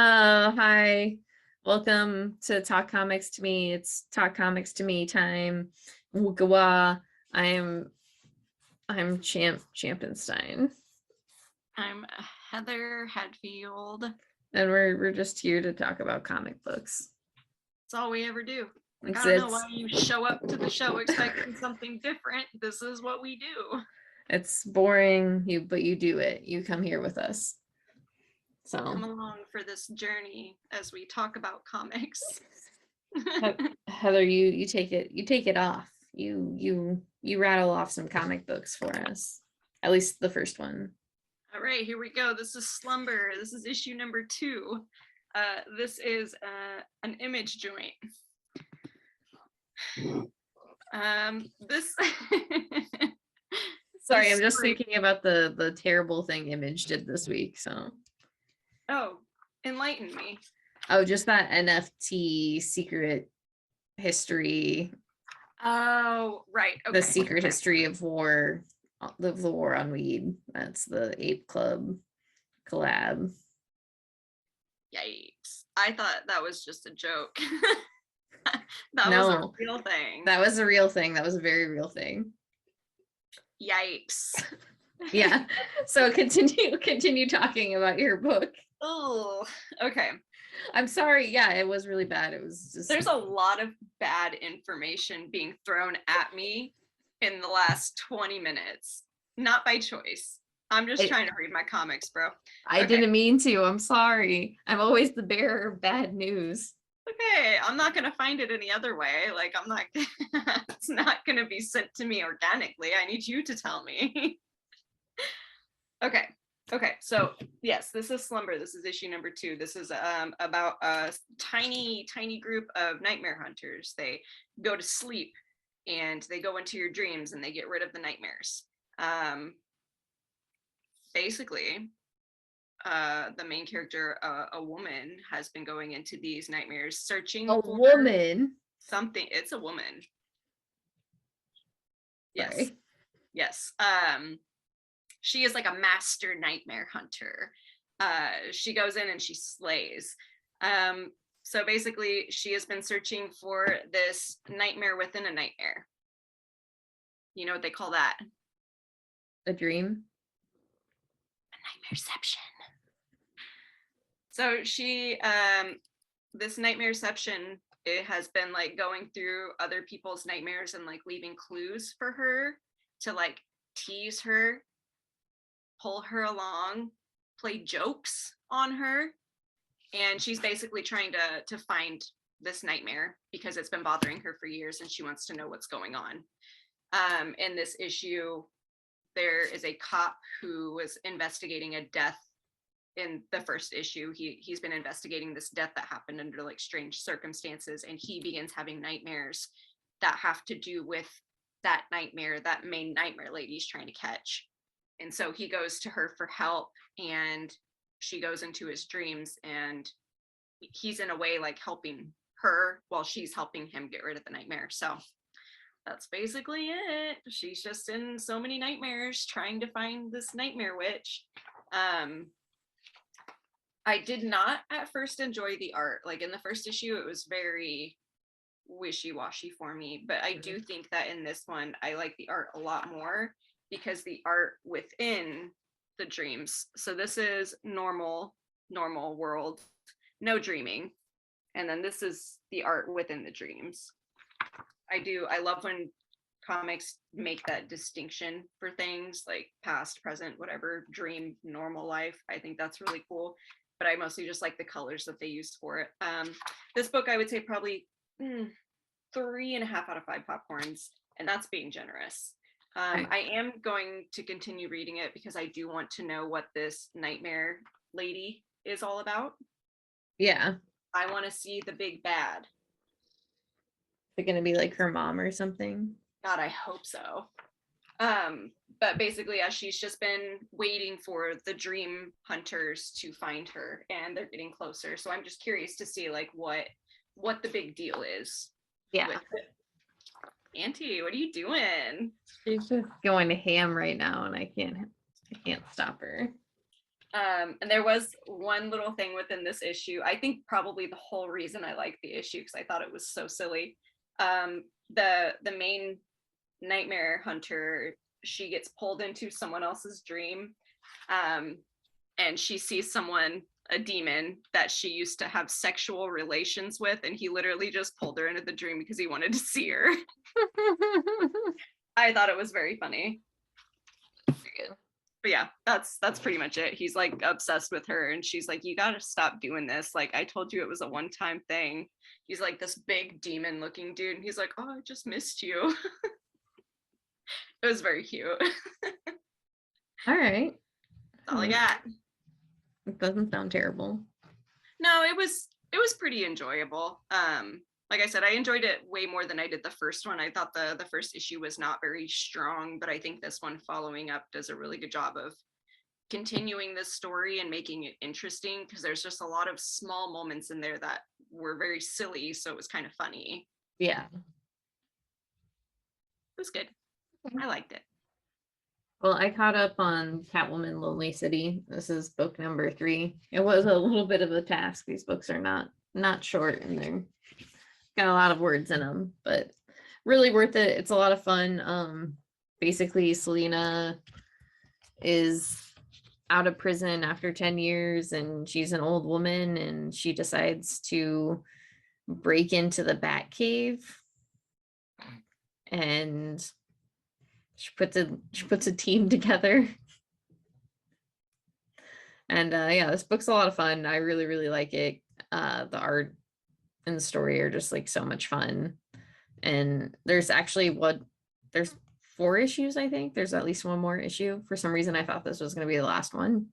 Hi. Welcome to Talk Comics to Me. It's Talk Comics to Me time. Wukawa. I'm Champenstein. I'm Heather Hadfield. And we're just here to talk about comic books. That's all we ever do. Like, I It's don't know why you show up to the show expecting something different. This is what we do. It's boring, but you do it. You come here with us. Come So along for this journey as we talk about comics. Heather, you take it off. You rattle off some comic books for us. At least the first one. All right, here we go. This is Slumber. This is issue number 2. This is an Image joint. This Sorry, I'm just thinking about the terrible thing Image did this week. So, oh, enlighten me. oh, just that NFT secret history. Oh, right. Okay. The secret history of war, the war on weed. That's the Ape Club collab. Yikes! I thought that was just a joke. That No, was a real thing. That was a real thing. That was a very real thing. Yikes. Yeah. So continue talking about your book. Oh, okay. I'm sorry. Yeah, it was really bad. It was just There's a lot of bad information being thrown at me in the last 20 minutes. Not by choice. I'm just trying to read my comics, bro. I didn't mean to. I'm sorry. I'm always the bearer of bad news. Okay, I'm not gonna find it any other way. Like, I'm not, it's not gonna be sent to me organically. I need you to tell me. Okay, so yes, this is Slumber. This is issue number 2. This is about a tiny group of nightmare hunters. They go to sleep and they go into your dreams and they get rid of the nightmares. Basically, the main character, a woman, has been going into these nightmares searching for woman something. It's a woman. Yes. Sorry. Yes. She is like a master nightmare hunter. She goes in and she slays. So basically, she has been searching for this nightmare within a nightmare. You know what they call that? A dream? A nightmareception. So she, this nightmareception, it has been like going through other people's nightmares and like leaving clues for her to like tease her, pull her along, play jokes on her. And she's basically trying to find this nightmare because it's been bothering her for years and she wants to know what's going on. In this issue, there is a cop who was investigating a death. In the first issue, he's been investigating this death that happened under like strange circumstances, and he begins having nightmares that have to do with that nightmare that main nightmare lady's trying to catch. And so he goes to her for help, and she goes into his dreams, and he's in a way like helping her while she's helping him get rid of the nightmare. So that's basically it. She's just in so many nightmares trying to find this nightmare witch. I did not at first enjoy the art. Like in the first issue, it was very wishy-washy for me, but I do think that in this one, I like the art a lot more because the art within the dreams. So this is normal world, no dreaming. And then this is the art within the dreams. I love when comics make that distinction for things like past, present, whatever, dream, normal life. I think that's really cool. But I mostly just like the colors that they used for it. This book, I would say probably 3.5 out of 5 popcorns, and that's being generous. I am going to continue reading it because I do want to know what this nightmare lady is all about. Yeah. I want to see the big bad. Is it going to be like her mom or something? God, I hope so. But basically, she's just been waiting for the dream hunters to find her, and they're getting closer. So I'm just curious to see like what the big deal is. Yeah. Auntie, what are you doing? She's just going to ham right now, and I can't stop her. And there was one little thing within this issue. I think probably the whole reason I liked the issue because I thought it was so silly. The main nightmare hunter, she gets pulled into someone else's dream, and she sees someone, a demon that she used to have sexual relations with, and he literally just pulled her into the dream because he wanted to see her. I thought it was very funny. But yeah, that's pretty much it. He's like obsessed with her, and she's like, you gotta stop doing this. Like, I told you it was a one-time thing. He's like this big demon looking dude, and he's like, oh, I just missed you. It was very cute. All right. That's all I got. It doesn't sound terrible. No, it was pretty enjoyable. Like I said, I enjoyed it way more than I did the first one. I thought the first issue was not very strong, but I think this one following up does a really good job of continuing this story and making it interesting, because there's just a lot of small moments in there that were very silly, so it was kind of funny. Yeah. It was good. I liked it. Well, I caught up on Catwoman Lonely City. This is book number 3. It was a little bit of a task. These books are not short, and they're got a lot of words in them, but really worth it. It's a lot of fun. Basically, Selena is out of prison after 10 years, and she's an old woman, and she decides to break into the Batcave, and she puts a team together. And yeah, this book's a lot of fun. I really like it. The art and the story are just like so much fun. And there's actually there's 4 issues, I think. There's at least one more issue. For some reason, I thought this was going to be the last one.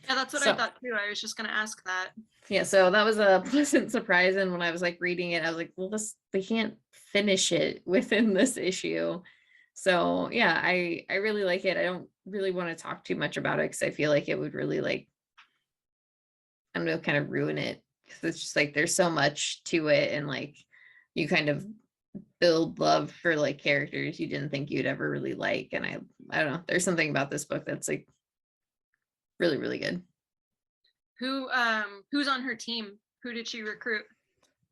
Yeah, that's what I thought too. I was just going to ask that. Yeah, so that was a pleasant surprise. And when I was like reading it, I was like, well, they can't finish it within this issue. So yeah, I really like it. I don't really want to talk too much about it because I feel like it would really, like, I don't know, kind of ruin it. Because it's just like there's so much to it, and like you kind of build love for like characters you didn't think you'd ever really like. And I don't know, there's something about this book that's like really good. Who's on her team? Who did she recruit?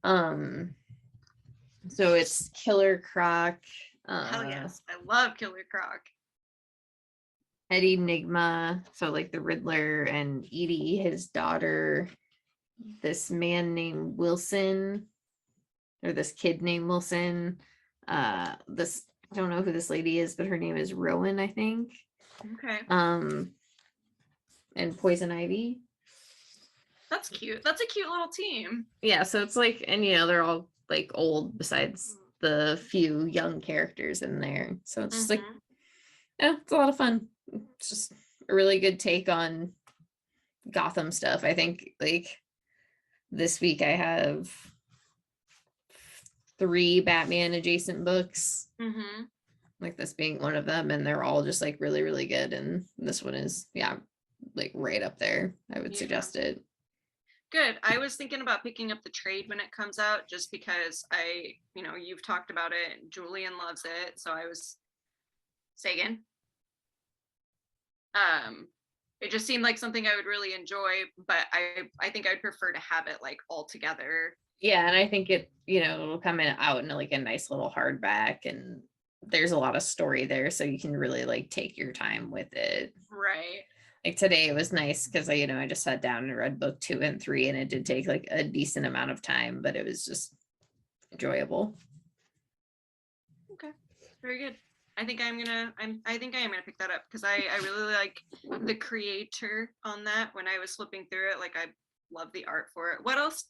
So it's Killer Croc. Hell yes, I love Killer Croc. Eddie Nigma, so like the Riddler, and Edie, his daughter, this man named Wilson, or this kid named Wilson. This, I don't know who this lady is, but her name is Rowan, I think. Okay. And Poison Ivy. That's cute. That's a cute little team. Yeah, so it's like, and you know, they're all like old besides the few young characters in there. So it's just like, yeah, it's a lot of fun. It's just a really good take on Gotham stuff. I think like this week I have 3 Batman adjacent books, like this being one of them, and they're all just like really good. And this one is, yeah, like right up there. I would suggest it. Good. I was thinking about picking up the trade when it comes out, just because you've talked about it. Julian loves it, so I was saying, it just seemed like something I would really enjoy, but I think I'd prefer to have it like all together. Yeah, and I think it'll come out in like a nice little hardback, and there's a lot of story there, so you can really like take your time with it. Right. Like today it was nice because I just sat down and read book 2 and 3, and it did take like a decent amount of time, but it was just enjoyable. Okay, very good. I think I am gonna pick that up because I really like the creator on that. When I was flipping through it, like, I love the art for it. What else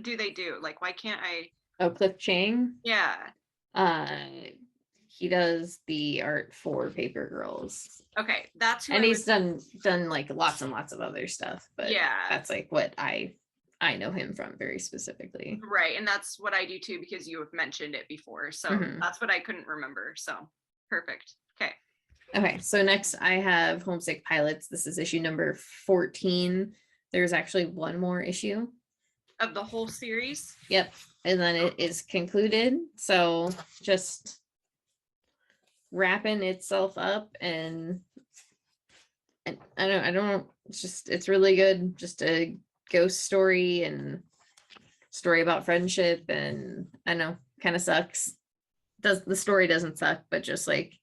do they do? Like, why can't I? Oh, Cliff Chang. Yeah. He does the art for Paper Girls. Okay, that's who. And he's done like lots and lots of other stuff, but yeah, that's like what I know him from very specifically. Right, and that's what I do too, because you have mentioned it before, so that's what I couldn't remember. So perfect. Okay, so next I have Homesick Pilots. This is issue number 14. There's actually one more issue of the whole series. Yep, and then it is concluded. So just wrapping itself up, and I don't it's really good. Just a ghost story and story about friendship, and I know kind of sucks. The story doesn't suck, but just like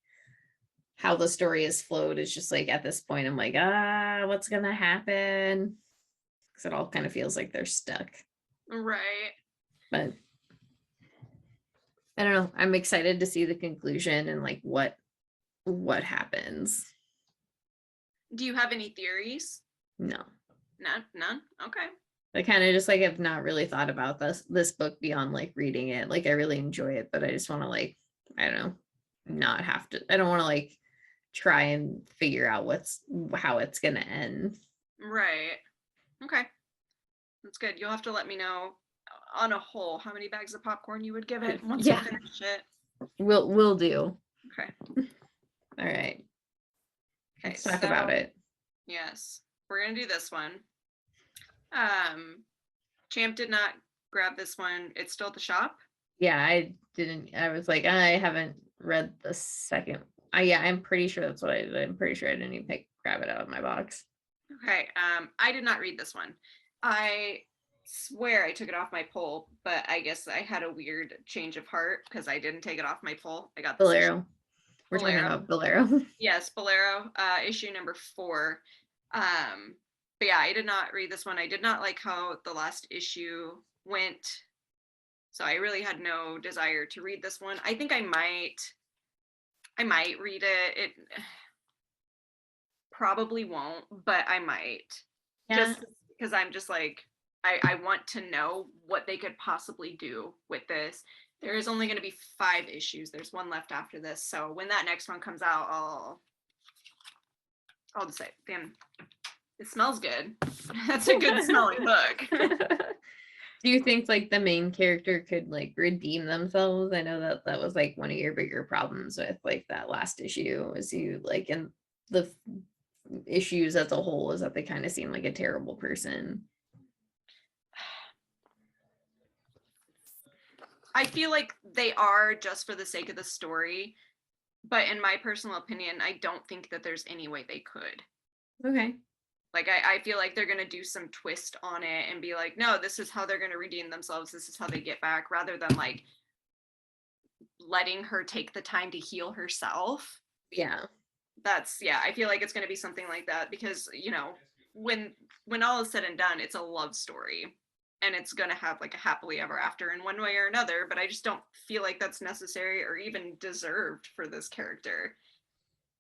how the story is flowed is just like at this point I'm like, what's gonna happen? Because it all kind of feels like they're stuck. Right. But I don't know. I'm excited to see the conclusion and like what happens. Do you have any theories? No. None? Okay. I kind of just like have not really thought about this book beyond like reading it. Like I really enjoy it, but I just want to like, I don't know, not have to, I don't want to like try and figure out how it's gonna end. Right. Okay. That's good. You'll have to let me know on a whole how many bags of popcorn you would give it once you Yeah. finish it. We'll do. Okay. All right. Okay. Let's talk about it. Yes. We're gonna do this one. Champ did not grab this one. It's still at the shop. Yeah, I was like, I haven't read the second. Yeah, I'm pretty sure that's what I did. I'm pretty sure I didn't even grab it out of my box. Okay. I did not read this one. I swear I took it off my pull, but I guess I had a weird change of heart because I didn't take it off my pull. I got this Bolero. We're talking about Bolero. Yes, Bolero, issue number 4. But yeah, I did not read this one. I did not like how the last issue went. So I really had no desire to read this one. I think I might read it. It probably won't, but I might. Yeah. Just because I'm just like, I want to know what they could possibly do with this. There is only going to be 5 issues. There's one left after this. So when that next one comes out, I'll just say, damn, it smells good. That's a good smelling book. Do you think like the main character could like redeem themselves? I know that was like one of your bigger problems with like that last issue, is you like in the issues as a whole is that they kind of seem like a terrible person. I feel like they are just for the sake of the story, but in my personal opinion, I don't think that there's any way they could. Okay. Like I feel like they're gonna do some twist on it and be like, no, this is how they're gonna redeem themselves. This is how they get back, rather than like letting her take the time to heal herself. Yeah. I feel like it's gonna be something like that because when all is said and done, it's a love story. And it's gonna have like a happily ever after in one way or another, but I just don't feel like that's necessary or even deserved for this character.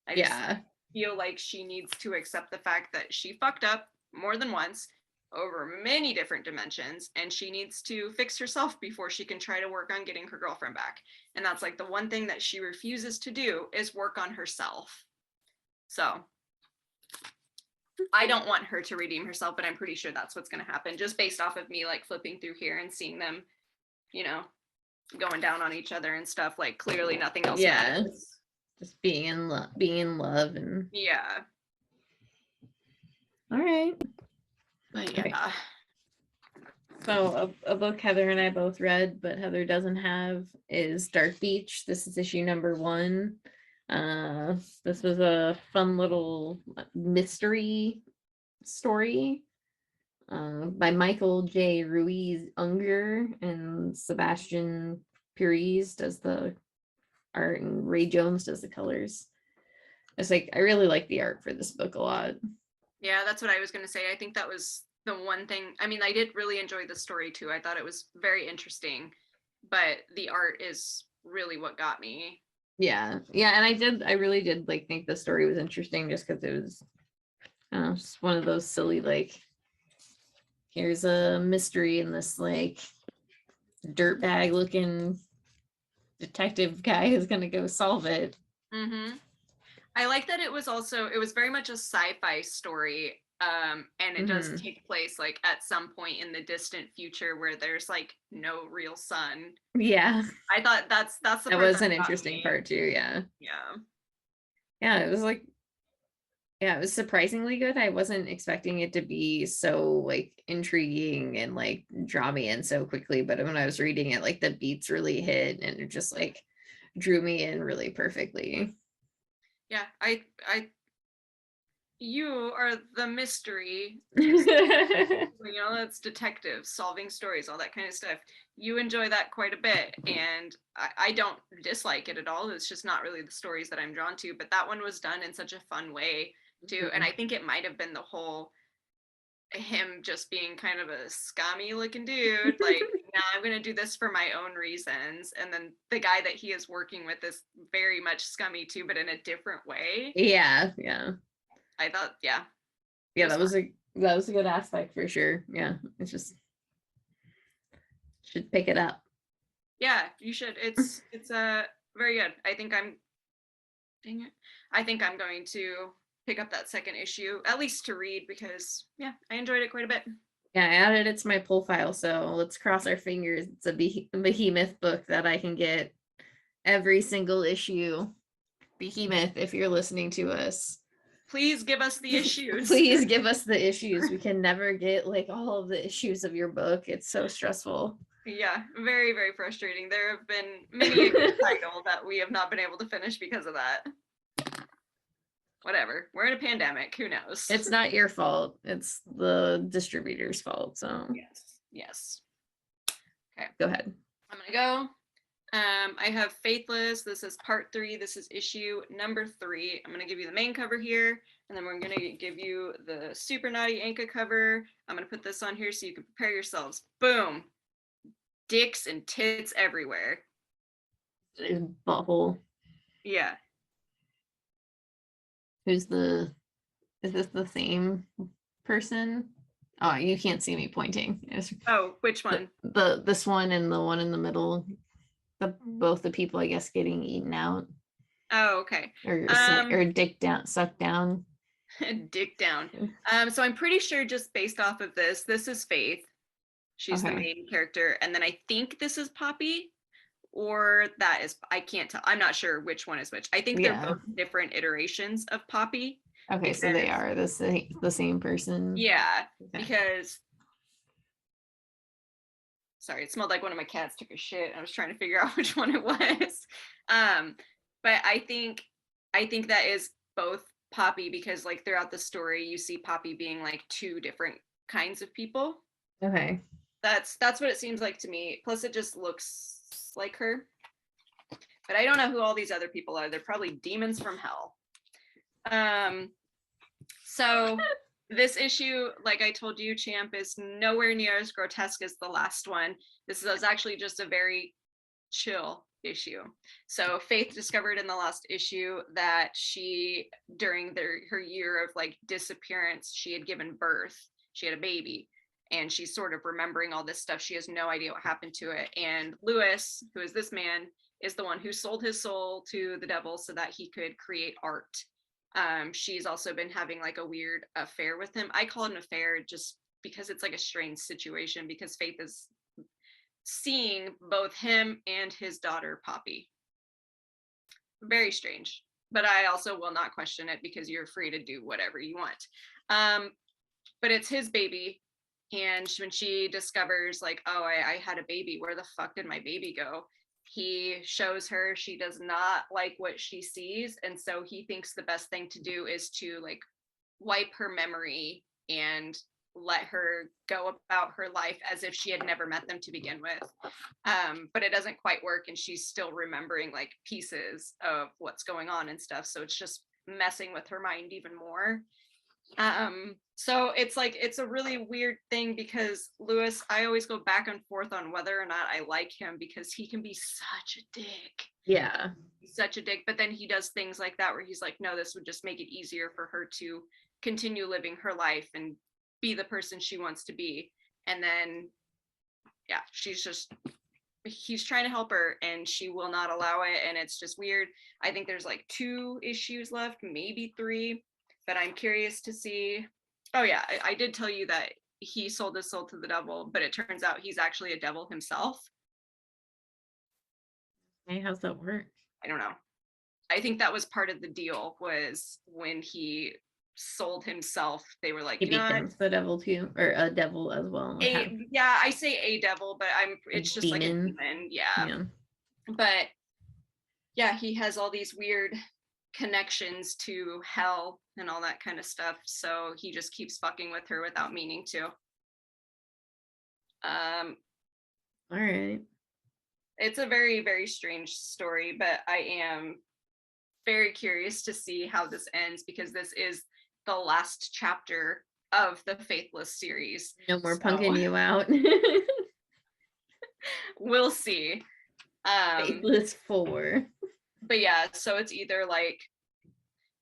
I just feel like she needs to accept the fact that she fucked up more than once over many different dimensions, and she needs to fix herself before she can try to work on getting her girlfriend back. And that's like the one thing that she refuses to do is work on herself. So I don't want her to redeem herself, but I'm pretty sure that's what's going to happen just based off of me like flipping through here and seeing them, going down on each other and stuff. Like clearly nothing else matters. Just being in love and yeah. All right. But yeah. Okay. So a book Heather and I both read, but Heather doesn't have, is Dark Beach. This is issue number 1. This was a fun little mystery story by Michael J. Ruiz Unger, and Sebastian Pires does the art, and Ray Jones does the colors. It's like I really like the art for this book a lot. Yeah, that's what I was going to say. I think that was the one thing. I mean, I did really enjoy the story too. I thought it was very interesting, but the art is really what got me. Yeah, and I really did like think the story was interesting just because it was just one of those silly like, here's a mystery and this like dirtbag looking detective guy is gonna go solve it. Mm-hmm. I like that it was very much a sci-fi story, and it does take place like at some point in the distant future where there's like no real sun. Yeah, I thought that was an interesting part too. Yeah, it was like, it was surprisingly good. I wasn't expecting it to be so like intriguing and like draw me in so quickly, but when I was reading it, like the beats really hit and it just like drew me in really perfectly. Yeah, you are the mystery. It's detectives, solving stories, all that kind of stuff. You enjoy that quite a bit, and I don't dislike it at all. It's just not really the stories that I'm drawn to, but that one was done in such a fun way too. And I think it might have been the whole him just being kind of a scummy looking dude, like, nah, I'm gonna do this for my own reasons, and then the guy that he is working with is very much scummy too, but in a different way. Yeah. I thought, yeah, That was a good aspect for sure. Yeah, it's just should pick it up. Yeah, you should. It's very good. Dang it, I think I'm going to pick up that second issue, at least to read, because yeah, I enjoyed it quite a bit. Yeah, I added it to my pull file, so let's cross our fingers. It's a behemoth book that I can get every single issue. Behemoth, if you're listening to us, please give us the issues. Please give us the issues. We can never get like all of the issues of your book. It's so stressful. Yeah, very, very frustrating. There have been many a title that we have not been able to finish because of that. Whatever. We're in a pandemic. Who knows? It's not your fault. It's the distributor's fault. So yes. Okay, go ahead. I'm gonna go. I have Faithless. This is part 3. This is issue number 3. I'm gonna give you the main cover here, and then we're gonna give you the super naughty Anka cover. I'm gonna put this on here so you can prepare yourselves. Boom. Dicks and tits everywhere. Butthole. Yeah. Is this the same person? Oh, you can't see me pointing. Oh, which one? This one and the one in the middle. Both the people, I guess, getting eaten out. Oh, okay. Or dick down, sucked down. Dick down. So I'm pretty sure, just based off of this is Faith. She's the main character, and then I think this is Poppy, or that is, I can't tell. I'm not sure which one is which. I think they're both different iterations of Poppy. Okay, so they are the same person. Yeah, because sorry, it smelled like one of my cats took a shit. I was trying to figure out which one it was. But I think that is both Poppy, because like throughout the story you see Poppy being like 2 different kinds of people. Okay. That's what it seems like to me. Plus it just looks like her. But I don't know who all these other people are. They're probably demons from hell. So this issue, like I told you, Champ, is nowhere near as grotesque as the last one. This is actually just a very chill issue. So Faith discovered in the last issue that she, during her year of like disappearance, she had given birth. She had a baby, and she's sort of remembering all this stuff. She has no idea what happened to it. And Lewis, who is this man, is the one who sold his soul to the devil so that he could create art. She's also been having like a weird affair with him. I call it an affair just because it's like a strange situation, because Faith is seeing both him and his daughter Poppy. Very strange, but I also will not question it, because you're free to do whatever you want. But it's his baby, and when she discovers like, oh, I had a baby, where the fuck did my baby go? He shows her. She does not like what she sees, and so he thinks the best thing to do is to like wipe her memory and let her go about her life as if she had never met them to begin with. But it doesn't quite work, and she's still remembering like pieces of what's going on and stuff, so it's just messing with her mind even more. So it's like, it's a really weird thing, because Lewis, I always go back and forth on whether or not I like him, because he can be such a dick. Yeah, he's such a dick. But then he does things like that where he's like, no, this would just make it easier for her to continue living her life and be the person she wants to be. And then yeah, he's trying to help her and she will not allow it, and it's just weird. I think there's like 2 issues left, maybe 3, but I'm curious to see. Oh yeah, I did tell you that he sold his soul to the devil, but it turns out he's actually a devil himself. Hey, how's that work? I don't know. I think that was part of the deal, was when he sold himself, they were like, he becomes the devil too, or a devil as well. Yeah, I say a devil, but it's just demon. Like a demon. Yeah. But yeah, he has all these weird connections to hell and all that kind of stuff. So he just keeps fucking with her without meaning to. All right. It's a very, very strange story, but I am very curious to see how this ends, because this is the last chapter of the Faithless series. No more punking you out. We'll see. Faithless 4. But yeah, so it's either like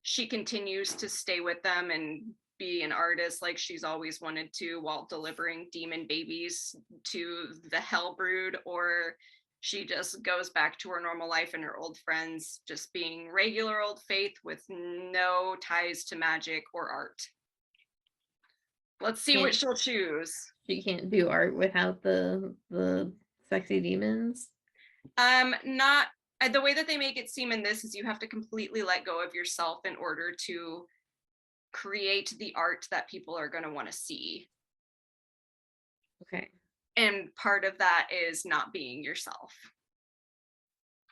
she continues to stay with them and be an artist like she's always wanted to while delivering demon babies to the hell brood, or she just goes back to her normal life and her old friends, just being regular old Faith with no ties to magic or art. Let's see what she'll choose. She can't do art without the sexy demons. Not the way that they make it seem in this is you have to completely let go of yourself in order to create the art that people are going to want to see. Okay. And part of that is not being yourself.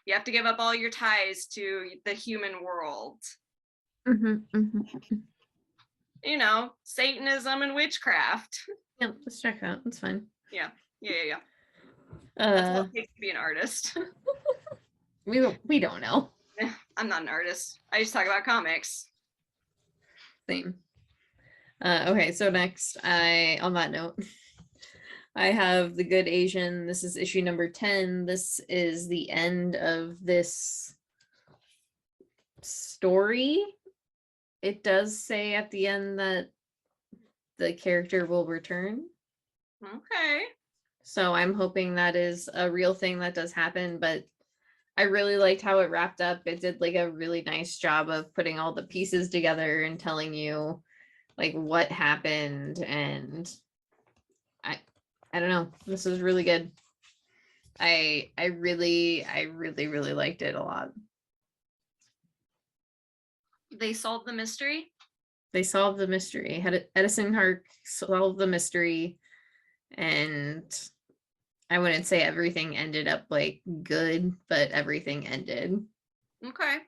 You have to give up all your ties to the human world. You know, Satanism and witchcraft. Yeah, let's check it out. That's fine. Yeah. That's what it takes to be an artist. We don't know. I'm not an artist. I just talk about comics. Same. Okay, so next, on that note, I have The Good Asian. This is issue number 10. This is the end of this story. It does say at the end that the character will return. Okay. So I'm hoping that is a real thing that does happen, but I really liked how it wrapped up. It did like a really nice job of putting all the pieces together and telling you like what happened, and I don't know. This was really good. I really liked it a lot. They solved the mystery. They solved the mystery. Edison Hark solved the mystery, and I wouldn't say everything ended up like good, but everything ended. Okay.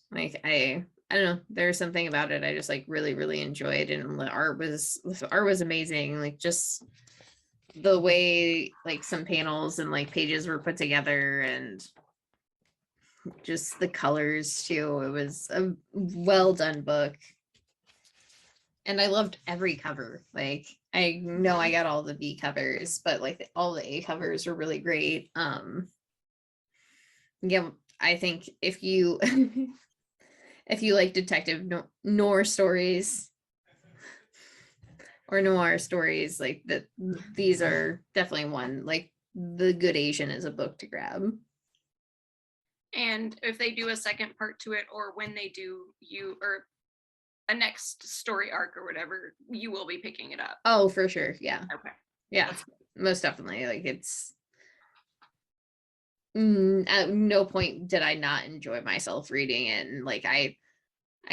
Like I don't know. There's something about it I just like really enjoyed, and the art was amazing. Like just the way like some panels and like pages were put together, and just the colors too. It was a well done book. And I loved every cover. Like I know I got all the B covers, but like all the A covers were really great. Yeah, I think if you if you like detective noir stories or noir stories, like these are definitely one. Like The Good Asian is a book to grab. And if they do a second part to it, or when they do, or a next story arc or whatever, you will be picking it up. Oh, for sure. Yeah. Okay. Yeah, most definitely. Like it's at no point did I not enjoy myself reading it. And like I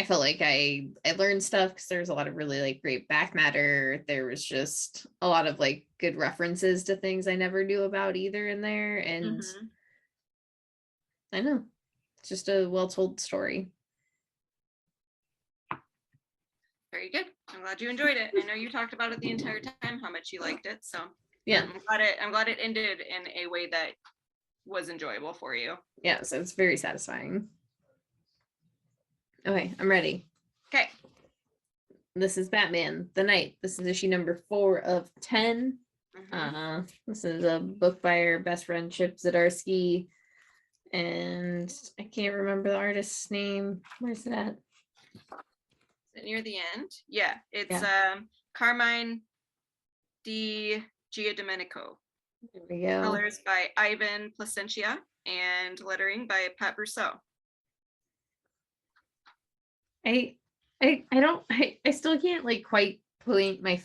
felt like I learned stuff because there's a lot of really like great back matter. There was just a lot of like good references to things I never knew about either in there. And I know it's just a well told story. Very good. I'm glad you enjoyed it. I know you talked about it the entire time, how much you liked it. So yeah, I'm glad it ended in a way that was enjoyable for you. Yeah, so it's very satisfying. Okay, I'm ready. Okay. This is Batman the Night. This is issue number 4 of 10. This is a book by our best friend Chip Zdarsky, and I can't remember the artist's name. Where's it at? Is it near the end? Yeah, it's Carmine Di Giandomenico. There we go. Colors by Ivan Placentia and lettering by Pat Brousseau. I still can't like quite put my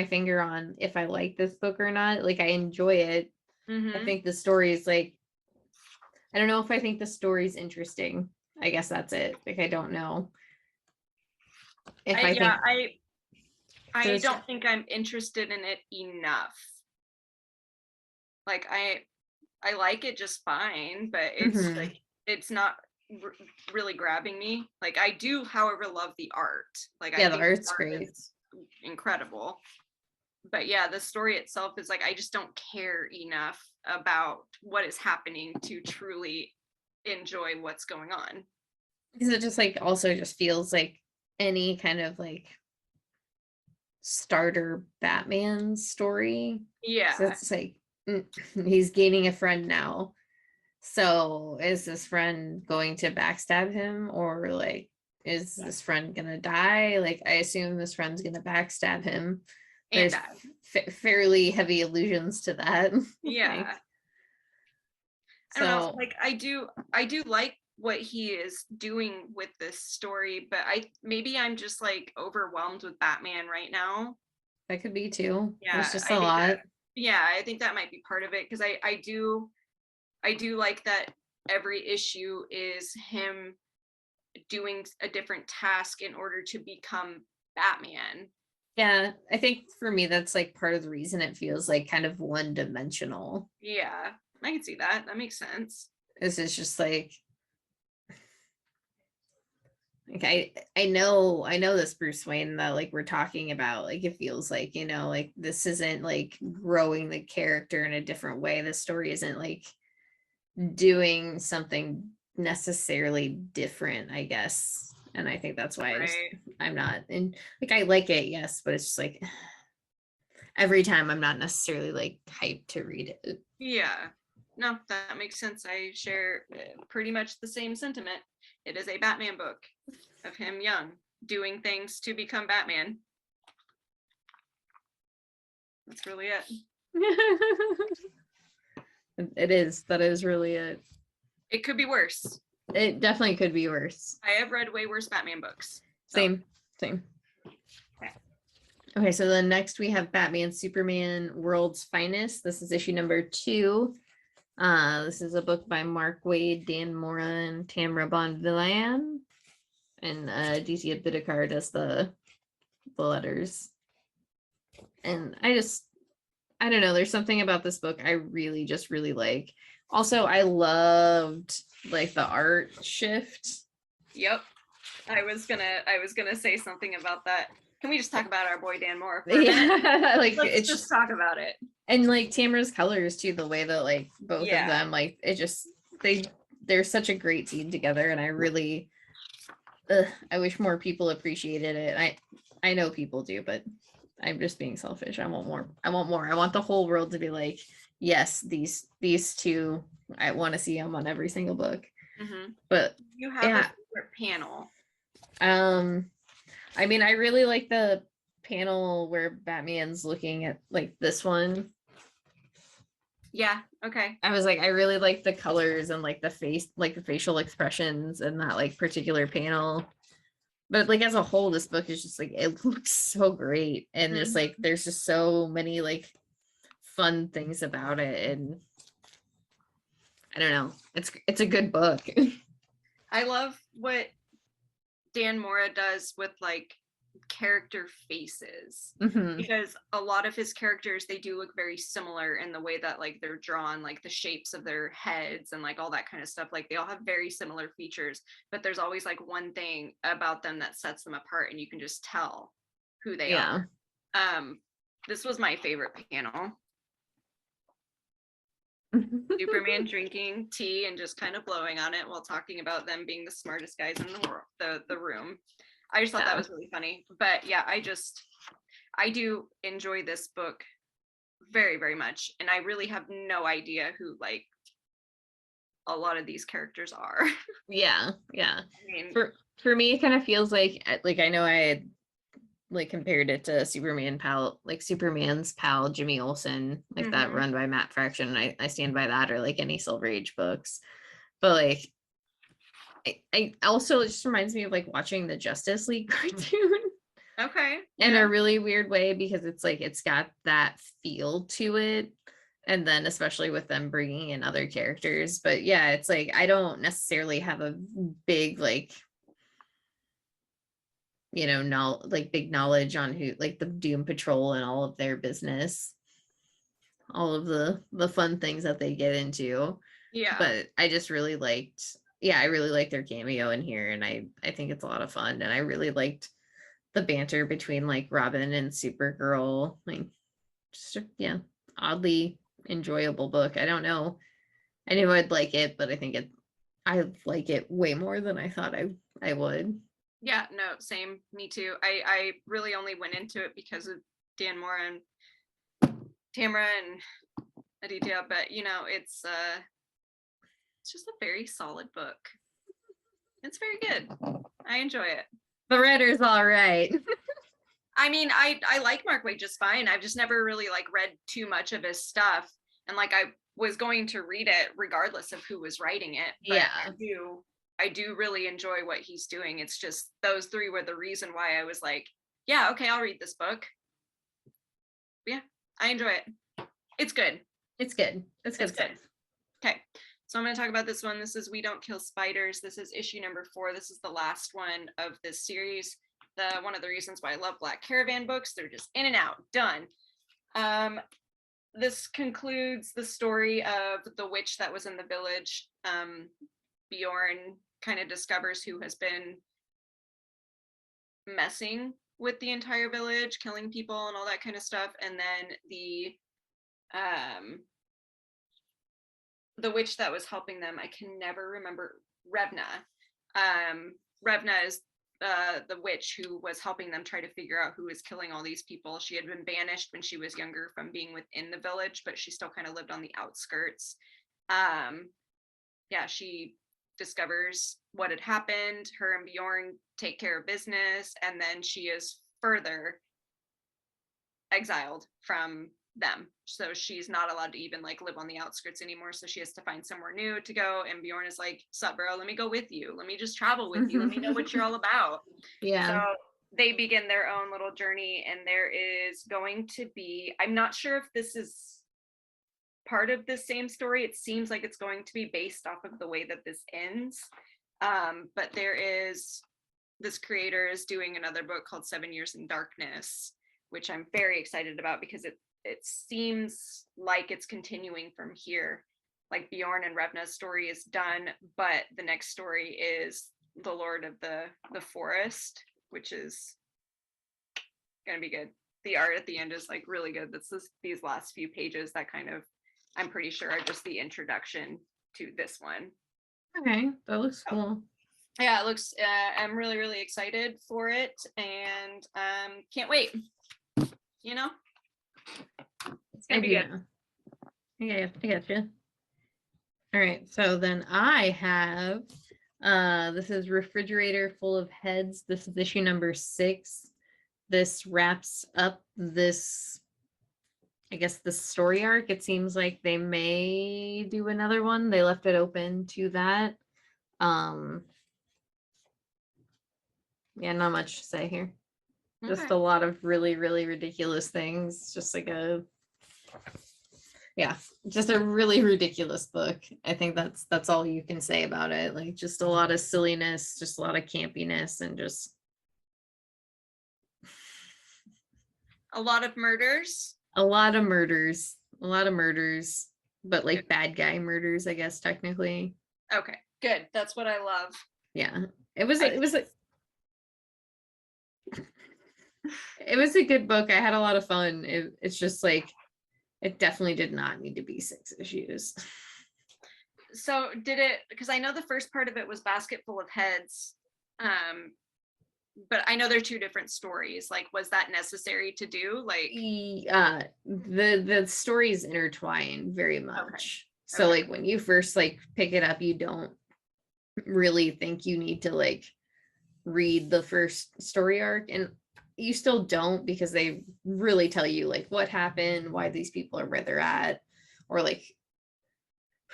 finger on if I like this book or not. Like I enjoy it. I think the story is like, I don't know if I think the story's interesting. I guess that's it. Like I don't know. I don't think I'm interested in it enough. Like I like it just fine, but it's like it's not really grabbing me. Like I do, however, love the art. Like I Yeah, the think the art's art great. is incredible. But yeah, the story itself is like I just don't care enough about what is happening to truly enjoy what's going on. Because it just like also just feels like any kind of like starter Batman story. So Yeah. it's like he's gaining a friend now. So is this friend going to backstab him, or like is this friend gonna die? Like I assume this friend's gonna backstab him. And There's die. fairly heavy allusions to that. Like Yeah. I don't know, so like I do like what he is doing with this story, but I maybe I'm just like overwhelmed with Batman right now. that could be too. There's Yeah, just I a think lot. that yeah, I think that might be part of it because I do like that every issue is him doing a different task in order to become Batman. Yeah, I think for me that's like part of the reason it feels like kind of one dimensional. Yeah, I can see that. That makes sense. This is just like I know this Bruce Wayne that like we're talking about, like it feels like, like this isn't like growing the character in a different way. The story isn't like doing something necessarily different, I guess. And I think that's why Right. I'm not in, like I like it, yes, but it's just like every time I'm not necessarily like hyped to read it. Yeah. No, that makes sense. I share pretty much the same sentiment. It is a Batman book of him young, doing things to become Batman. That's really it. It is. That is really it. It could be worse. It definitely could be worse. I have read way worse Batman books. So. Same. Okay, so then next we have Batman Superman World's Finest. This is issue number 2. This is a book by Mark Waid, Dan Mora, and Tamra Bonvillain. And DC Abdikar does the letters. And I don't know, there's something about this book I really just really like. Also, I loved like the art shift. Yep. I was gonna say something about that. Can we just talk about our boy Dan Moore for a minute? Yeah, like Let's it's just talk about it. and like Tamara's colors too, the way that like both of them, like it just they're such a great team together, and I really I wish more people appreciated it. I know people do, but I'm just being selfish. I want more. I want the whole world to be like, yes, these two, I want to see them on every single book. But You have yeah, a favorite panel. I mean, I really like the panel where Batman's looking at like this one. Yeah, okay. I was like, I really like the colors and like the face, like the facial expressions in that like particular panel. But like as a whole, this book is just like it looks so great. And just like there's just so many like fun things about it. And I don't know. It's a good book. I love what Dan Mora does with like character faces, because a lot of his characters, they do look very similar in the way that like they're drawn, like the shapes of their heads and like all that kind of stuff. Like they all have very similar features, but there's always like one thing about them that sets them apart, and you can just tell who they are. This was my favorite panel. Superman drinking tea and just kind of blowing on it while talking about them being the smartest guys in the world, the room. I just thought that was really funny. But yeah, I do enjoy this book very, very much. And I really have no idea who like a lot of these characters are. Yeah. I mean, For me, it kind of feels like I know I had like compared it to Superman's pal Jimmy Olsen, like that run by Matt Fraction. And I stand by that, or like any Silver Age books. But like I also, it just reminds me of like watching the Justice League cartoon. Okay. In a really weird way, because it's like it's got that feel to it. And then especially with them bringing in other characters. But yeah, it's like I don't necessarily have a big like big knowledge on who, like the Doom Patrol and all of their business, all of the fun things that they get into. Yeah. But I just really liked, yeah, I really like their cameo in here, and I think it's a lot of fun, and I really liked the banter between like Robin and Supergirl. Like, just yeah, oddly enjoyable book. I don't know. I knew I'd like it, but I like it way more than I thought I would. Yeah, no, same. Me too. I really only went into it because of Dan Moore and Tamara and Aditya, but you know, it's just a very solid book. It's very good. I enjoy it. The writer's all right. I mean, I like Mark Waid just fine. I've just never really like read too much of his stuff, and like I was going to read it regardless of who was writing it. But Yeah. I do really enjoy what he's doing. It's just those three were the reason why I was like, yeah, okay, I'll read this book. Yeah, I enjoy it. It's good. It's good. It's good It's good. stuff. Okay, so I'm going to talk about this one. This is We Don't Kill Spiders. This is issue number 4. This is the last one of this series. One of the reasons why I love Black Caravan books. They're just in and out, done. This concludes the story of the witch that was in the village. Bjorn kind of discovers who has been messing with the entire village, killing people and all that kind of stuff. And then the witch that was helping them, I can never remember, Revna. Revna is the witch who was helping them try to figure out who was killing all these people. She had been banished when she was younger from being within the village, but she still kind of lived on the outskirts. Yeah, she discovers what had happened. Her and Bjorn take care of business, and then she is further exiled from them. So she's not allowed to even like live on the outskirts anymore. So she has to find somewhere new to go. And Bjorn is like, sup, bro, let me go with you. Let me just travel with you. Let me know what you're all about. Yeah. So they begin their own little journey, and there is going to be, I'm not sure if this is part of the same story. It seems like it's going to be based off of the way that this ends. But there is, this creator is doing another book called 7 Years in Darkness, which I'm very excited about because it seems like it's continuing from here. Like Bjorn and Revna's story is done, but the next story is the Lord of the Forest, which is gonna be good. The art at the end is like really good. That's these last few pages that kind of, I'm pretty sure, are just the introduction to this one. Okay, that looks cool. Yeah, it looks, I'm really, really excited for it, and can't wait. You know? It's gonna be good. Yeah, I gotcha. All right, so then I have, this is Refrigerator Full of Heads. This is issue number 6. This wraps up this, I guess, the story arc. It seems like they may do another one. They left it open to that. Yeah, not much to say here. Okay. Just a lot of really, really ridiculous things. Just like just a really ridiculous book. I think that's all you can say about it. Like, just a lot of silliness, just a lot of campiness, and just A lot of murders. a lot of murders. But like bad guy murders, I guess, technically. Okay, good. That's what I love. Yeah. It was a good book. I had a lot of fun. It's just like, it definitely did not need to be 6 issues. So did it, because I know the first part of it was Basket Full of Heads, but I know they're 2 different stories. Like, was that necessary to do? Like, the stories intertwine very much. Okay. So like when you first like pick it up, you don't really think you need to like read the first story arc, and you still don't, because they really tell you like what happened, why these people are where they're at, or like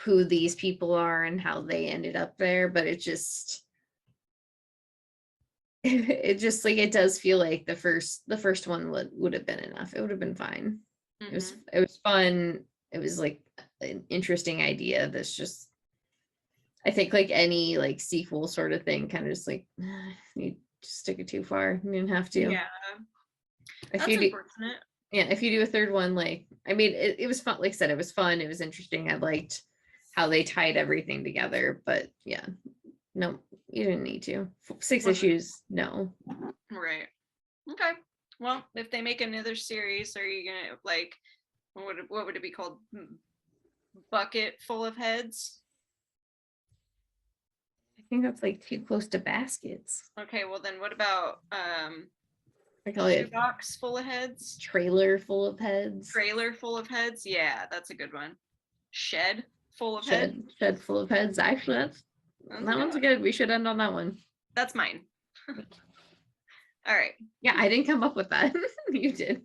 who these people are and how they ended up there. But it just like, it does feel like the first one would have been enough. It would have been fine. Mm-hmm. It was fun. It was like an interesting idea that's just, I think like any like sequel sort of thing, kind of just like, you just took it too far. You didn't have to. Yeah. That's unfortunate. Yeah, if you do a third one, like, I mean, it was fun. Like I said, it was fun. It was interesting. I liked how they tied everything together. But yeah, No, you didn't need to. 6 Wasn't issues, no. right. Okay. Well, if they make another series, are you gonna like what would it be called? Bucket full of heads? I think that's like too close to baskets. Okay, well then what about I call it shoebox full of heads? trailer full of heads. Trailer full of heads? Yeah, that's a good one. Shed full of heads? Shed full of heads. Actually, that one's good. We should end on that one. That's mine. All right. Yeah, I didn't come up with that. You did.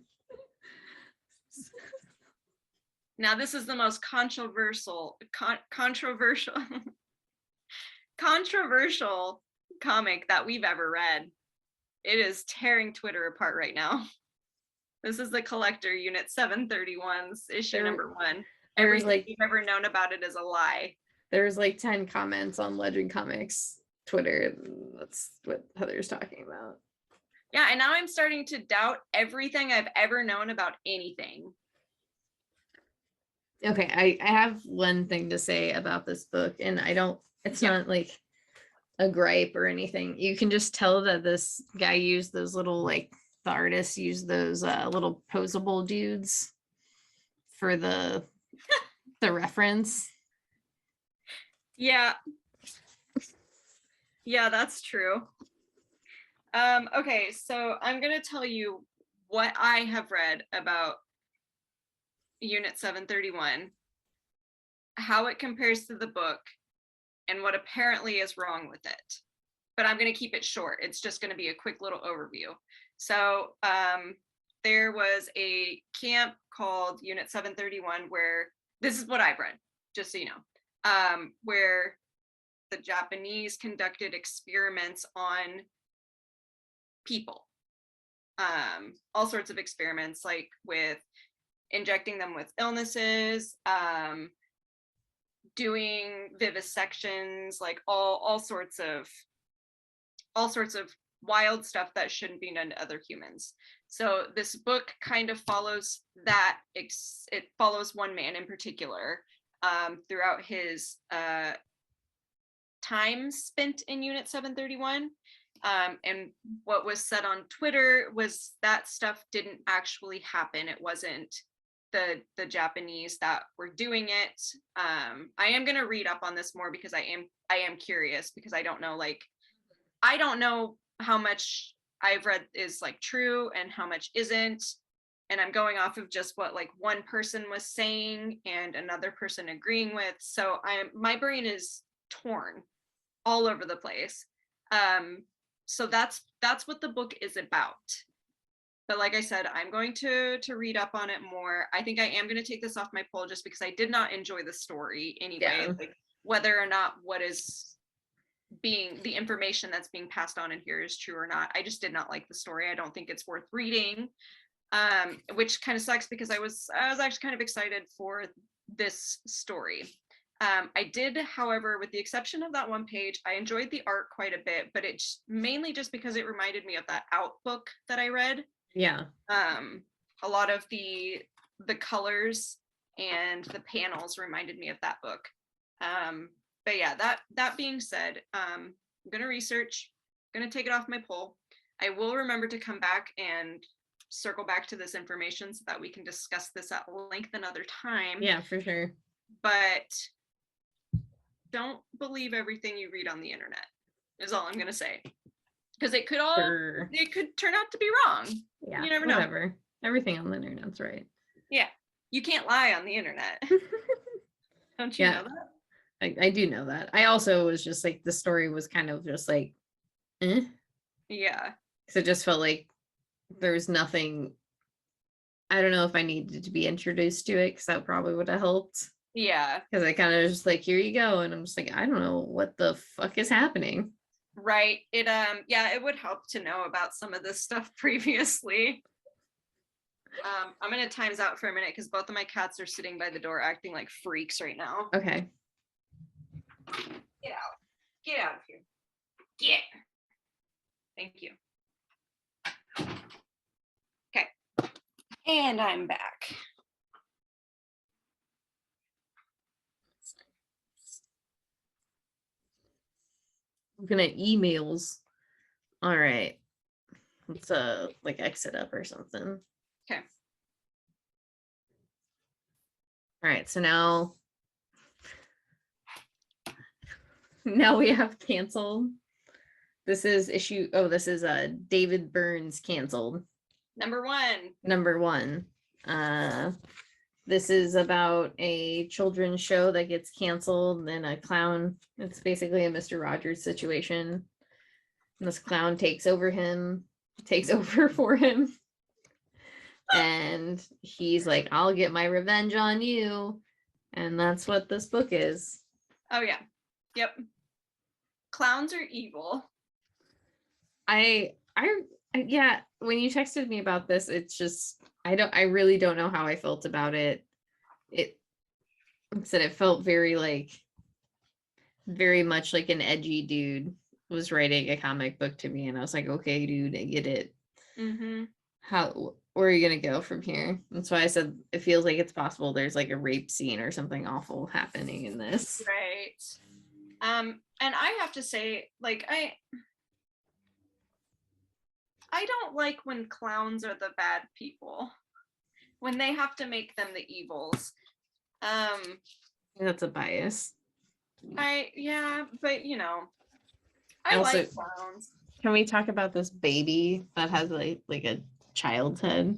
Now this is the most controversial controversial comic that we've ever read. It is tearing Twitter apart right now. This is the Collector Unit 731's issue number 1. Everything like you've ever known about it is a lie. There's like 10 comments on Legend Comics Twitter. That's what Heather's talking about. Yeah, and now I'm starting to doubt everything I've ever known about anything. Okay, I have one thing to say about this book, and it's not like a gripe or anything. You can just tell that this guy used those little, like, the artist used those little posable dudes for the reference. Yeah. Yeah, that's true. Okay, so I'm gonna tell you what I have read about Unit 731, how it compares to the book, and what apparently is wrong with it. But I'm going to keep it short. It's just going to be a quick little overview. So there was a camp called Unit 731 where, this is what I've read, just so you know, where the Japanese conducted experiments on people. All sorts of experiments, like with injecting them with illnesses, doing vivisections, like all sorts of wild stuff that shouldn't be done to other humans. So this book kind of follows that. It follows one man in particular throughout his time spent in Unit 731. And what was said on Twitter was that stuff didn't actually happen. It wasn't the Japanese that were doing it. I am going to read up on this more because I am curious, because I don't know how much I've read is like true and how much isn't, and I'm going off of just what like one person was saying and another person agreeing with. So my brain is torn all over the place. So that's what the book is about. But like I said, I'm going to read up on it more. I think I am going to take this off my poll just because I did not enjoy the story anyway. Yeah. Like whether or not what is being the information that's being passed on in here is true or not. I just did not like the story. I don't think it's worth reading. Which kind of sucks because I was actually kind of excited for this story. I did, however, with the exception of that one page, I enjoyed the art quite a bit, but it's mainly just because it reminded me of that Out book that I read. Yeah. A lot of the colors and the panels reminded me of that book. But yeah, that being said, I'm gonna research, gonna take it off my poll. I will remember to come back and circle back to this information so that we can discuss this at length another time. Yeah, for sure. But don't believe everything you read on the internet is all I'm gonna say, because it could turn out to be wrong. Yeah, you never know. Everything on the internet's right. Yeah, you can't lie on the internet. Don't you know that? I do know that. I also was just like, the story was kind of just like, yeah, because it just felt like there was nothing. I don't know if I needed to be introduced to it, because that probably would have helped. Yeah, because I kind of just like, here you go, and I'm just like, I don't know what the fuck is happening. Right. It would help to know about some of this stuff previously. I'm gonna times out for a minute because both of my cats are sitting by the door acting like freaks right now. Okay. Get out of here. Get. Thank you. Okay. And I'm back. Looking at emails. All right. Let's like exit up or something. Okay. All right, so now we have canceled. This is issue, oh, this is David Burns canceled. Number 1. Number 1. This is about a children's show that gets canceled and a clown. It's basically a Mr. Rogers situation. And this clown takes over for him. And he's like, I'll get my revenge on you. And that's what this book is. Oh yeah. Yep. Clowns are evil. Yeah, when you texted me about this, it's just I really don't know how I felt about it. It said it felt very much like an edgy dude was writing a comic book to me, and I was like, okay, dude, I get it. Where are you gonna go from here? And so I said it feels like it's possible there's like a rape scene or something awful happening in this. Right. And I have to say, like, I don't like when clowns are the bad people, when they have to make them the evils. That's a bias. Yeah, but you know, I also like clowns. Can we talk about this baby that has like a child's head?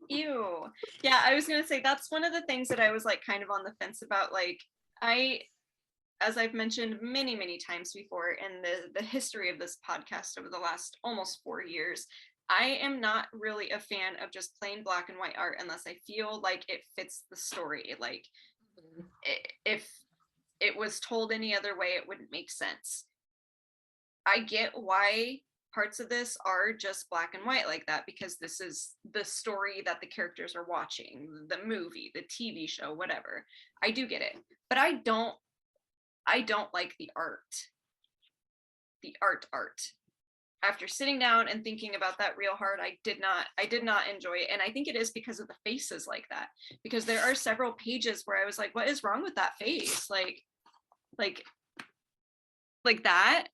Ew. Yeah, I was gonna say that's one of the things that I was like kind of on the fence about. Like, as I've mentioned many times before in the history of this podcast over the last almost 4 years, I am not really a fan of just plain black and white art unless I feel like it fits the story. Like, if it was told any other way, it wouldn't make sense. I get why parts of this are just black and white like that, because this is the story that the characters are watching, the movie, the TV show, whatever. I do get it, but I don't like the art. The art. After sitting down and thinking about that real hard, I did not enjoy it. And I think it is because of the faces like that. Because there are several pages where I was like, what is wrong with that face? Like that.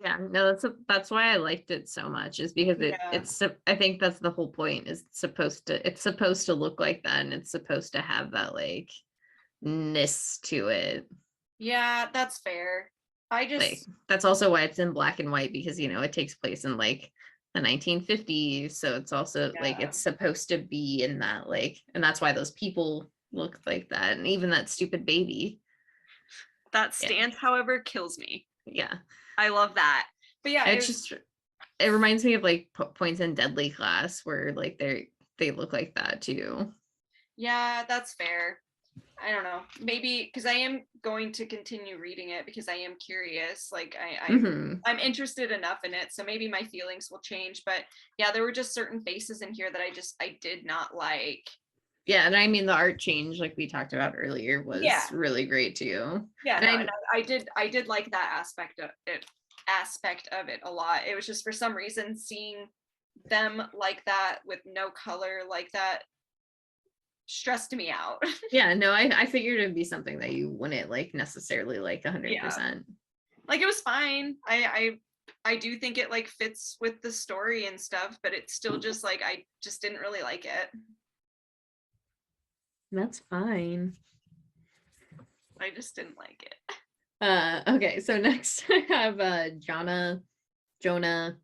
Yeah, no, that's why I liked it so much, is because it's I think that's the whole point, is it's supposed to look like that, and it's supposed to have that like ness to it. Yeah, that's fair. That's also why it's in black and white, because it takes place in like the 1950s, so it's also like it's supposed to be in that and that's why those people look like that, and even that stupid baby. That stance, however, kills me. Yeah, I love that. But yeah, it reminds me of like points in Deadly Class where like they look like that too. Yeah, that's fair. I don't know, maybe because I am going to continue reading it because I am curious. Like I'm interested enough in it, so maybe my feelings will change. But yeah, there were just certain faces in here that I did not like. Yeah, and I mean the art change, like we talked about earlier, was really great too. Yeah, and I did like that aspect of it a lot. It was just for some reason seeing them like that with no color like that stressed me out. Yeah, no, I figured it'd be something that you wouldn't like necessarily like 100%. Like, it was fine. I do think it like fits with the story and stuff, but it's still just like I just didn't really like it. That's fine. I just didn't like it. Okay, so next I have Jonah,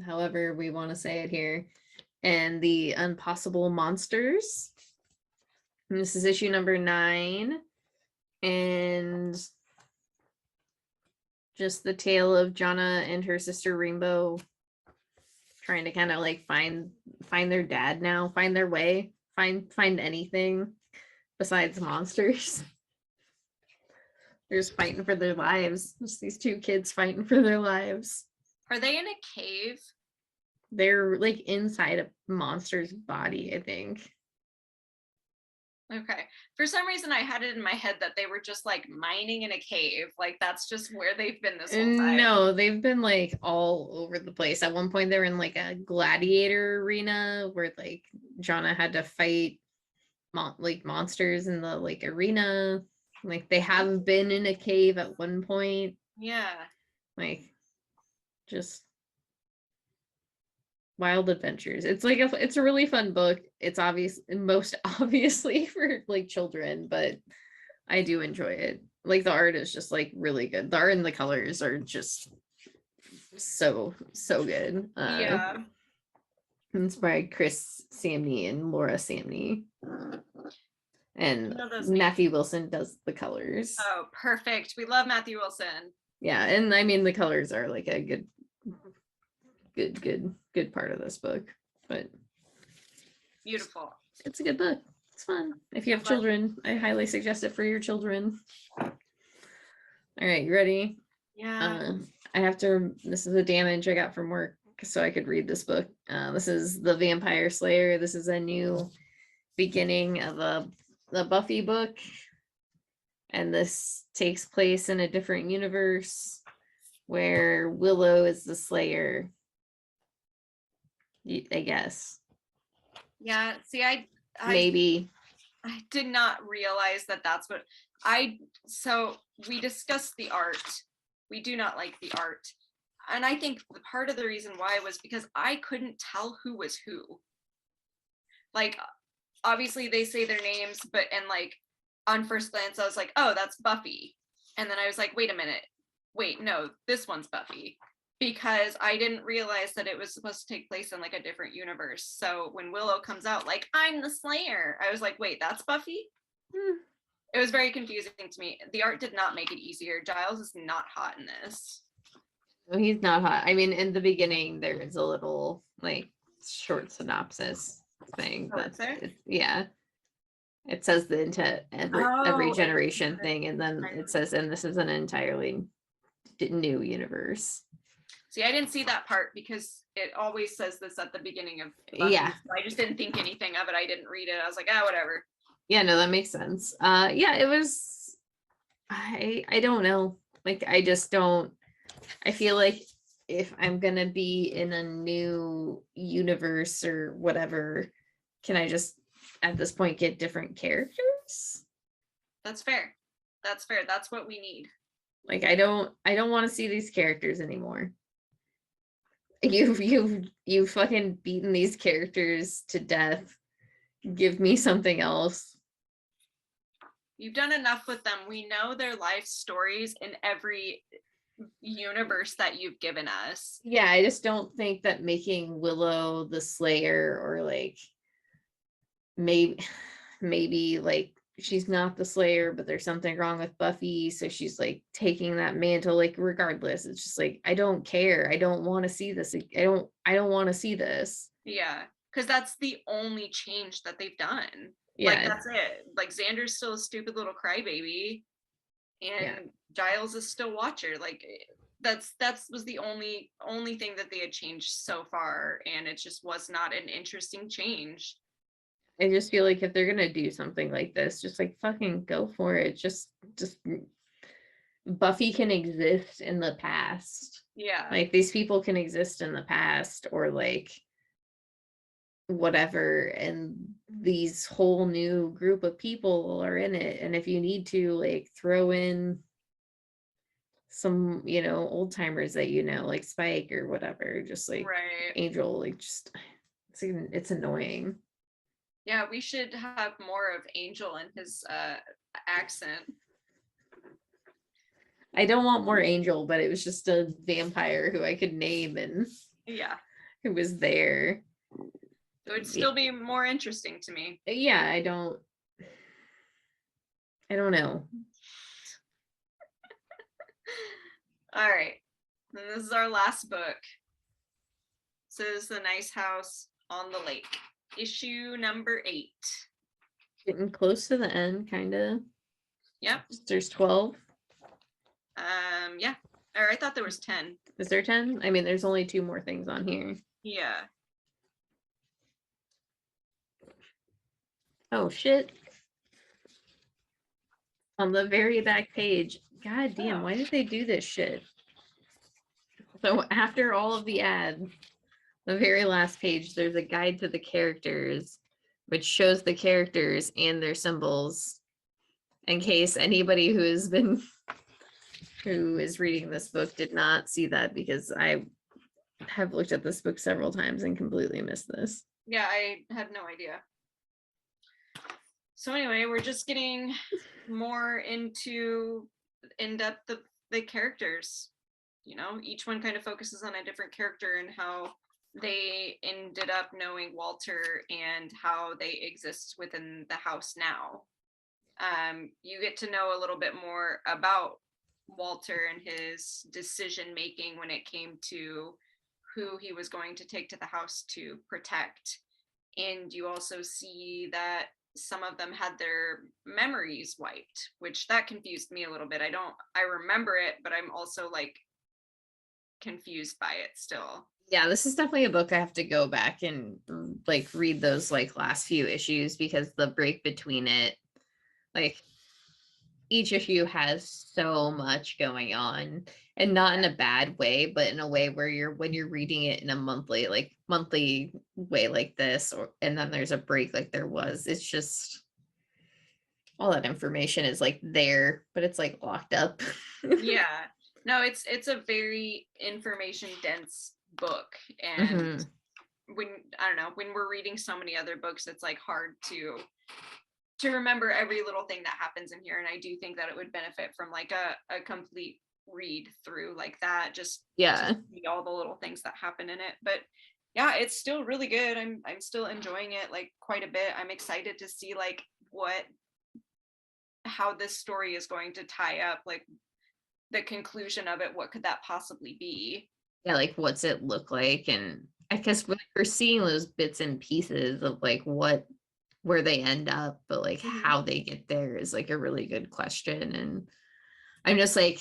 however we want to say it here, and the Impossible Monsters. And this is issue number 9, and just the tale of Jonna and her sister Rainbow trying to kind of like find their dad now, find their way, find anything besides monsters. They're just fighting for their lives. Just these 2 kids fighting for their lives. Are they in a cave? They're like inside a monster's body, I think. Okay. For some reason, I had it in my head that they were just like mining in a cave. Like that's just where they've been this whole time. No, they've been like all over the place. At one point, they were in like a gladiator arena where like Jonna had to fight like monsters in the like arena. Like they have been in a cave at one point. Yeah. Like just wild adventures. It's like it's a really fun book. It's obvious, most obviously for like children, but I do enjoy it. Like the art is just like really good. The art and the colors are just so good. Yeah. It's by Chris Samney and Laura Samney. And Matthew Wilson does the colors. Oh, perfect. We love Matthew Wilson. Yeah, and I mean the colors are like a good part of this book. But beautiful. It's a good book. It's fun. If you have children, I highly suggest it for your children. All right, you ready? Yeah. I have to, this is the damage I got from work so I could read this book. This is The Vampire Slayer. This is a new beginning of a Buffy book. And this takes place in a different universe where Willow is the Slayer, I guess. Yeah, see, I maybe I did not realize that that's what so we discussed the art. We do not like the art. And I think part of the reason why was because I couldn't tell who was who. Like, obviously they say their names, but and like on first glance, I was like, oh, that's Buffy. And then I was like, wait a minute. Wait, no, this one's Buffy. Because I didn't realize that it was supposed to take place in like a different universe. So when Willow comes out, like, I'm the Slayer, I was like, wait, that's Buffy? It was very confusing to me. The art did not make it easier. Giles is not hot in this. No, he's not hot. I mean, in the beginning, there is a little like short synopsis thing. Yeah. It says the intent every generation thing, and then it says, and this is an entirely new universe. See, I didn't see that part because it always says this at the beginning of Buffy. Yeah. So I just didn't think anything of it. I didn't read it. I was like, whatever. Yeah, no, that makes sense. Yeah, it was, I don't know. Like, I just don't, I feel like if I'm gonna be in a new universe or whatever, can I just at this point get different characters? That's fair. That's fair. That's what we need. Like, I don't want to see these characters anymore. You've fucking beaten these characters to death. Give me something else. You've done enough with them. We know their life stories in every universe that you've given us. Yeah, I just don't think that making Willow the Slayer, or like maybe like she's not the Slayer, but there's something wrong with Buffy, so she's like taking that mantle. Like, regardless, it's just like, I don't care. I don't want to see this. I don't want to see this. Yeah, because that's the only change that they've done. Yeah, like that's it. Like, Xander's still a stupid little crybaby, and Giles is still Watcher. Like, that was the only thing that they had changed so far, and it just was not an interesting change. I just feel like if they're gonna do something like this, just like fucking go for it. Just Buffy can exist in the past. Yeah. Like, these people can exist in the past, or like whatever, and these whole new group of people are in it. And if you need to, like, throw in some, old timers that like Spike or whatever, just like Angel, like, just it's annoying. Yeah, we should have more of Angel and his accent. I don't want more Angel, but it was just a vampire who I could name, and who was there. It would still be more interesting to me. Yeah, I don't know. All right. And this is our last book. This is The Nice House on the Lake, issue number 8. Getting close to the end, kind of. Yep. There's 12. Yeah. Or I thought there was 10. Is there 10? I mean, there's only 2 more things on here. Yeah. Oh, shit. On the very back page. God damn, why did they do this shit? So after all of the ads, the very last page, there's a guide to the characters, which shows the characters and their symbols. in case anybody who is reading this book did not see that, because I have looked at this book several times and completely missed this. Yeah, I had no idea. So anyway, we're just getting more into in-depth the characters. You know, each one kind of focuses on a different character and how they ended up knowing Walter and how they exist within the house now. You get to know a little bit more about Walter and his decision making when it came to who he was going to take to the house to protect. And you also see that some of them had their memories wiped, which that confused me a little bit. I remember it, but I'm also like confused by it still. Yeah, this is definitely a book I have to go back and like read those like last few issues, because the break between it, like each issue has so much going on, and not in a bad way, but in a way where when you're reading it in a monthly way like this, or and then there's a break like there was, it's just all that information is like there, but it's like locked up. Yeah. No, it's a very information dense book, and Mhm. when I don't know, when we're reading so many other books, it's like hard to remember every little thing that happens in here. And I do think that it would benefit from like a complete read through like that, just Yeah. to see all the little things that happen in it. But yeah, it's still really good. I'm still enjoying it like quite a bit. I'm excited to see like how this story is going to tie up, like the conclusion of it. What could that possibly be? Yeah, like what's it look like? And I guess we're seeing those bits and pieces of like where they end up, but like Mhm. how they get there is like a really good question. And I'm just like,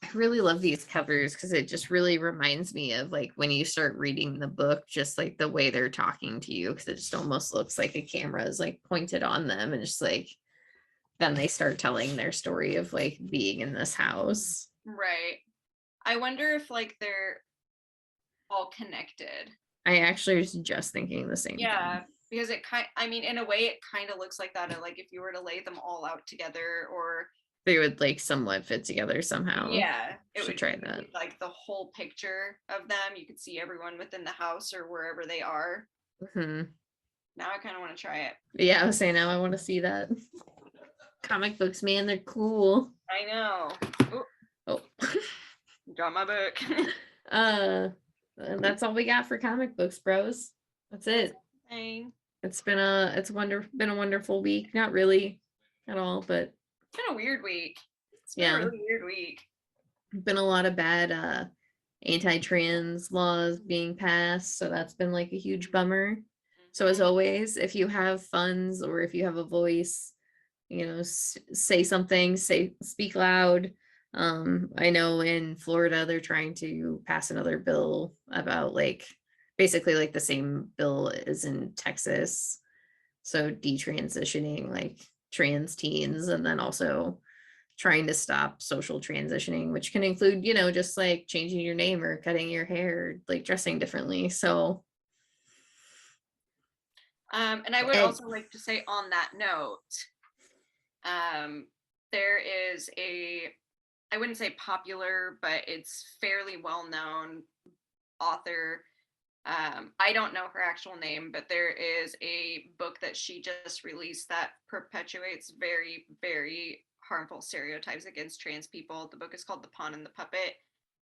I really love these covers, because it just really reminds me of like when you start reading the book, just like the way they're talking to you, because it just almost looks like a camera is like pointed on them, and just like then they start telling their story of like being in this house. Right. I wonder if like they're all connected. I actually was just thinking the same Yeah, thing. because I mean, in a way, it kind of looks like that. Like if you were to lay them all out together, or They would like somewhat fit together somehow. yeah, Should try it would that. be like the whole picture of them. You could see everyone within the house or wherever they are. Hmm. Now I kind of want to try it. Yeah, I was saying now I want to see that. Comic books, man, they're cool. I know. Ooh, Oh. got my book. uh that's all we got for comic books, bros. That's That's it. thing. Been a wonderful week. Not really at all, but It's been a weird week. It's been a yeah, really weird week. been a lot of bad anti-trans laws being passed, so that's been like a huge bummer. So as Mhm. always, if you have funds or if you have a voice, say something, speak loud. I know in Florida they're trying to pass another bill about like basically like the same bill as in Texas, so detransitioning like trans teens, and then also trying to stop social transitioning, which can include, just like changing your name or cutting your hair, like dressing differently. So, And I would and also like to say on that note, um, there is I wouldn't say popular, but it's fairly well known author. I don't know her actual name, but there is a book that she just released that perpetuates very, very harmful stereotypes against trans people. The book is called The Pawn and the Puppet.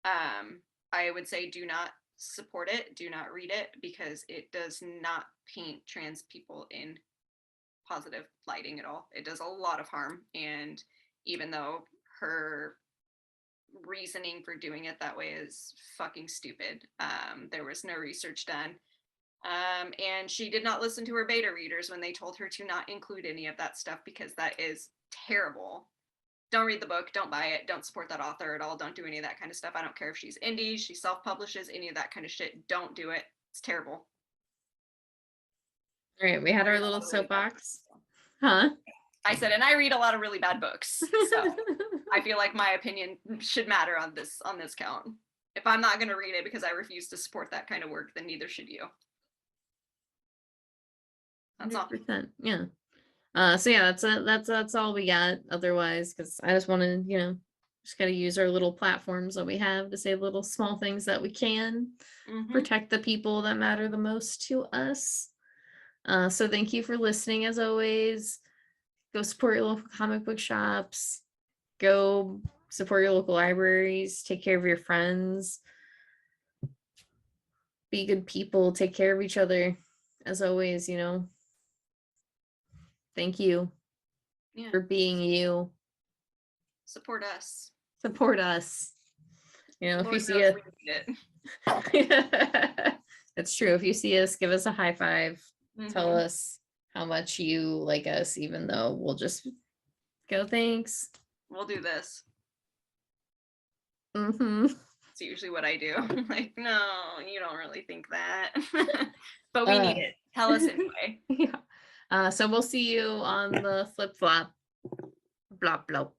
Um, I would say do not support it, do not read it, because it does not paint trans people in positive lighting at all. It does a lot of harm. And even though her reasoning for doing it that way is fucking stupid, there was no research done. And she did not listen to her beta readers when they told her to not include any of that stuff, because that is terrible. Don't read the book, don't buy it, don't support that author at all, don't do any of that kind of stuff. I don't care if she's indie, she self-publishes, any of that kind of shit. Don't do it. It's terrible. all right, we had I our read a little lot of really bad soapbox, books. huh? I said, and I read a lot of really bad books. So I feel like my opinion should matter on this count. If I'm not gonna read it because I refuse to support that kind of work, then neither should you. That's all. 100%. Yeah. So yeah, that's all we got otherwise, because I just want to, just gotta use our little platforms that we have to say little small things that we can Mm-hmm. protect the people that matter the most to us. So thank you for listening as always. Go support your local comic book shops. Go support your local libraries. Take care of your friends. Be good people. Take care of each other. As always, thank you Yeah. for being you. Support us. Support us. If you Lord see knows us, we need it. it's true. If you see us, give us a high five. Tell Mm-hmm. us how much you like us, even though we'll just go, thanks. We'll do this. Mm-hmm. It's usually what I do. Like, no, you don't really think that. But we Uh, need it. Tell us anyway. yeah. So we'll see you on the flip flop. Blop blop.